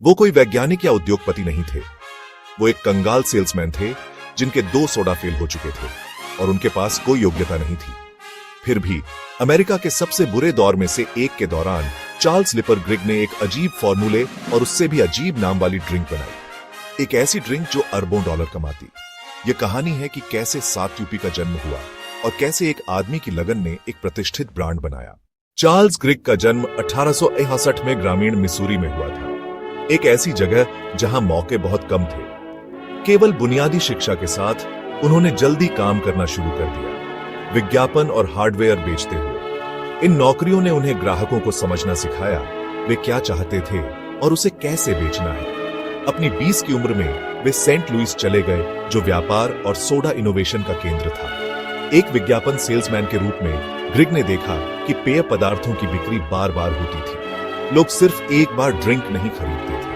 वो कोई वैज्ञानिक या उद्योगपति नहीं थे। वो एक कंगाल सेल्समैन थे जिनके 2 सोडा फेल हो चुके थे और उनके पास कोई योग्यता नहीं थी। फिर भी अमेरिका के सबसे बुरे दौर में से एक के दौरान चार्ल्स लिपर ग्रिग ने एक अजीब फॉर्मूले और उससे भी अजीब नाम वाली ड्रिंक बनाई। एक ऐसी ड्रिंक जो अरबों डॉलर कमाती। यह कहानी है कि कैसे 7 यूपी का जन्म हुआ और कैसे एक आदमी की लगन ने एक प्रतिष्ठित ब्रांड बनाया। चार्ल्स ग्रिग का जन्म 1861 में ग्रामीण मिसूरी में हुआ था, एक ऐसी जगह जहां मौके बहुत कम थे। केवल बुनियादी शिक्षा के साथ उन्होंने जल्दी काम करना शुरू कर दिया, विज्ञापन और हार्डवेयर बेचते हुए। इन नौकरियों ने उन्हें ग्राहकों को समझना सिखाया, वे क्या चाहते थे और उसे कैसे बेचना है। अपनी 20 की उम्र में वे सेंट लुइस चले गए, जो व्यापार और सोडा इनोवेशन का केंद्र था। एक विज्ञापन सेल्समैन के रूप में ग्रिग ने देखा कि पेय पदार्थों की बिक्री बार बार होती थी। लोग सिर्फ एक बार ड्रिंक नहीं खरीदते थे,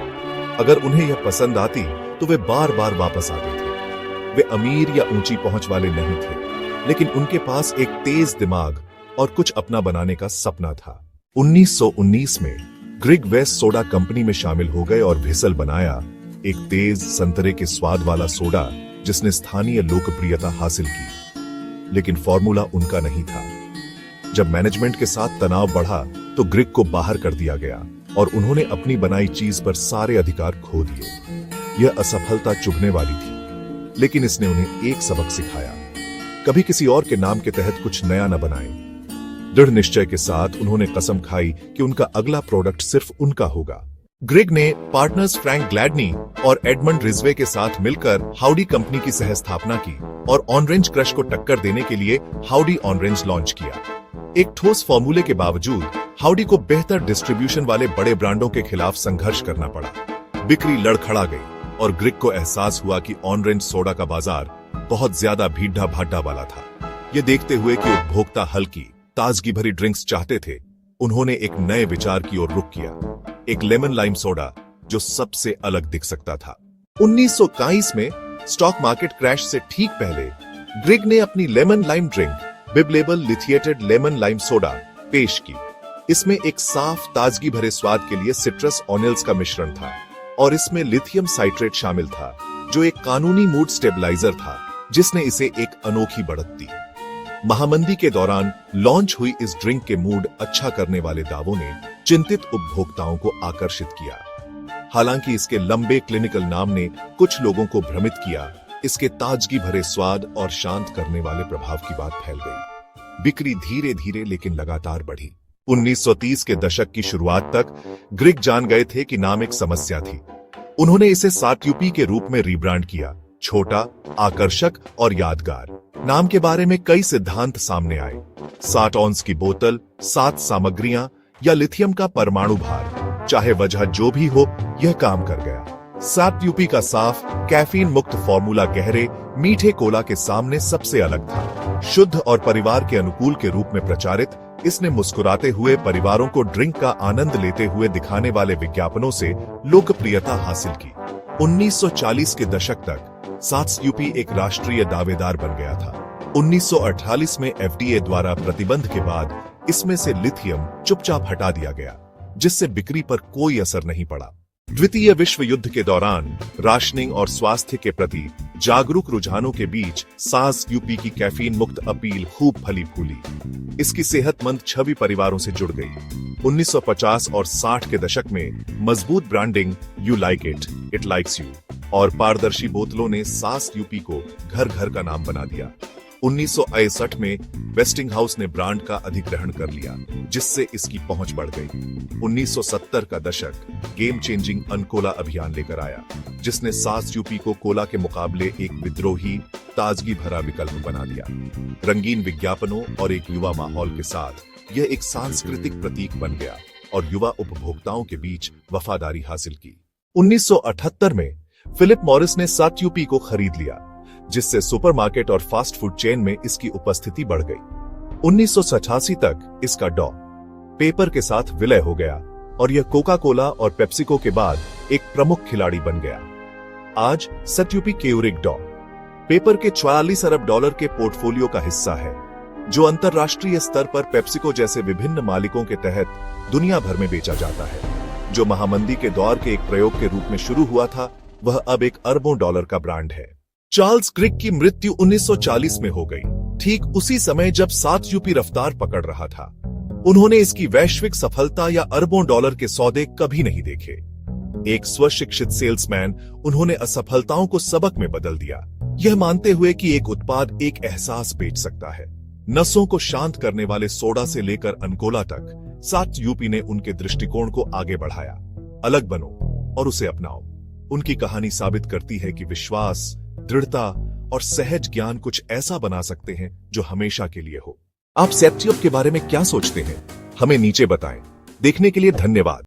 अगर उन्हें यह पसंद आती तो वे बार बार वापस आते थे। वे अमीर या ऊंची पहुंच वाले नहीं थे, लेकिन उनके पास एक तेज दिमाग और कुछ अपना बनाने का सपना था। 1919 में ग्रिग वेस्ट सोडा कंपनी में शामिल हो गए और व्हिसल बनाया, एक तेज संतरे के स्वाद वाला सोडा जिसने स्थानीय लोकप्रियता हासिल की। लेकिन फॉर्मूला उनका नहीं था। जब मैनेजमेंट के साथ तनाव बढ़ा तो ग्रिग को बाहर कर दिया गया और उन्होंने अपनी बनाई चीज पर सारे अधिकार खो दिए। यह असफलता चुभने वाली थी, लेकिन इसने उन्हें एक सबक सिखाया, कभी किसी और के नाम के तहत कुछ नया न बनाएं। दृढ़ निश्चय के साथ उन्होंने कसम खाई कि उनका अगला प्रोडक्ट सिर्फ उनका होगा। ग्रिग ने पार्टनर्स फ्रैंक ग्लैडनी और एडमंड रिजवे के साथ मिलकर हाउडी कंपनी की सहस्थापना की और ऑरेंज क्रश को टक्कर देने के लिए हाउडी ऑरेंज लॉन्च किया। एक ठोस फॉर्मूले के बावजूद हाउडी को बेहतर डिस्ट्रीब्यूशन वाले बड़े ब्रांडों के खिलाफ संघर्ष करना पड़ा। बिक्री लड़खड़ा गई और ग्रिग को एहसास हुआ कि ऑरेंज सोडा का बाजार बहुत ज्यादा भीड़ा भाटा वाला था। ये देखते हुए कि उपभोक्ता हल्की ताजगी भरी ड्रिंक्स चाहते थे, उन्होंने एक नए विचार की ओर रुख किया, एक लेमन लाइम सोडा जो सबसे अलग दिख सकता था। 1921 में स्टॉक मार्केट क्रैश से ठीक पहले ग्रिग ने अपनी लेमन लाइम ड्रिंक बिब लेबल लिथिएटेड लेमन लाइम सोडा पेश की। इसमें एक साफ ताजगी भरे स्वाद के लिए सिट्रस ऑनिल्स का मिश्रण था और इसमें लिथियम साइट्रेट शामिल था, जो एक कानूनी मूड स्टेबलाइजर था जिसने इसे एक अनोखी बढ़त दी। महामंदी के दौरान लॉन्च हुई इस ड्रिंक के मूड अच्छा करने वाले दावों ने चिंतित उपभोक्ताओं को आकर्षित किया। हालांकि इसके लंबे क्लिनिकल नाम ने कुछ लोगों को भ्रमित किया, इसके ताजगी भरे स्वाद और शांत करने वाले प्रभाव की बात फैल गई। बिक्री धीरे धीरे लेकिन लगातार बढ़ी। 1930 के दशक की शुरुआत तक ग्रिग जान गए थे कि नाम एक समस्या थी। उन्होंने इसे 7 यूपी के रूप में रीब्रांड किया, छोटा, आकर्षक और यादगार। नाम के बारे में कई सिद्धांत सामने आए, 60 ऑन्स की बोतल, 7 सामग्रियां या लिथियम का परमाणु भार, चाहे वजह जो भी हो, यह काम कर गया। 7 यूपी का साफ कैफीन मुक्त फॉर्मूला गहरे मीठे कोला के सामने सबसे अलग था। शुद्ध और परिवार के अनुकूल के रूप में प्रचारित, इसने मुस्कुराते हुए परिवारों को ड्रिंक का आनंद लेते हुए दिखाने वाले विज्ञापनों से लोकप्रियता हासिल की। 1940 के दशक तक 7 यूपी एक राष्ट्रीय दावेदार बन गया था। 1948 में एफडीए द्वारा प्रतिबंध के बाद इसमें से लिथियम चुपचाप हटा दिया गया, जिससे बिक्री पर कोई असर नहीं पड़ा। द्वितीय विश्व युद्ध के दौरान राशनिंग और स्वास्थ्य के प्रति जागरूक रुझानों के बीच 7 यूपी की कैफीन मुक्त अपील खूब फली फूली। इसकी सेहतमंद छवि परिवारों से जुड़ गई। 1950 और 60 के दशक में मजबूत branding, you like it, it likes you और पारदर्शी बोतलों ने 7 यूपी को घर घर का नाम बना दिया। 1961 में वेस्टिंग हाउस ने ब्रांड का अधिग्रहण कर लिया, जिससे इसकी पहुंच बढ़ गई। 1970 का दशक गेम चेंजिंग अनकोला अभियान लेकर आया, जिसने 7 यूपी को कोला के मुकाबले एक विद्रोही, ताजगी भरा विकल्प बना दिया। रंगीन विज्ञापनों और एक युवा माहौल के साथ यह एक सांस्कृतिक प्रतीक बन गया और युवा उपभोक्ताओं के बीच वफादारी हासिल की। 1978 में फिलिप मॉरिस ने 7 यूपी को खरीद लिया, जिससे सुपरमार्केट और फास्ट फूड चेन में इसकी उपस्थिति बढ़ गई। 1987 तक इसका डॉ पेपर के साथ विलय हो गया और यह कोका कोला और पेप्सिको के बाद एक प्रमुख खिलाड़ी बन गया। आज 7 यूपी केयूरिक डॉ पेपर के 44 अरब डॉलर के पोर्टफोलियो का हिस्सा है, जो अंतरराष्ट्रीय स्तर पर पेप्सिको जैसे विभिन्न मालिकों के तहत दुनिया भर में बेचा जाता है। जो महामंदी के दौर के एक प्रयोग के रूप में शुरू हुआ था, वह अब एक अरबों डॉलर का ब्रांड है। चार्ल्स क्रिक की मृत्यु 1940 में हो गई, ठीक उसी समय जब 7 यूपी रफ्तार पकड़ रहा था। उन्होंने इसकी वैश्विक सफलता या अरबों डॉलर के सौदे कभी नहीं देखे। एक स्वशिक्षित सेल्समैन, उन्होंने असफलताओं को सबक में बदल दिया, यह मानते हुए कि एक उत्पाद एक एहसास बेच सकता है। नसों को शांत करने वाले सोडा से लेकर अनकोला तक 7 यूपी ने उनके दृष्टिकोण को आगे बढ़ाया। अलग बनो और उसे अपनाओ। उनकी कहानी साबित करती है कि विश्वास, दृढ़ता और सहज ज्ञान कुछ ऐसा बना सकते हैं जो हमेशा के लिए हो। आप सेप्टियप के बारे में क्या सोचते हैं? हमें नीचे बताएं। देखने के लिए धन्यवाद।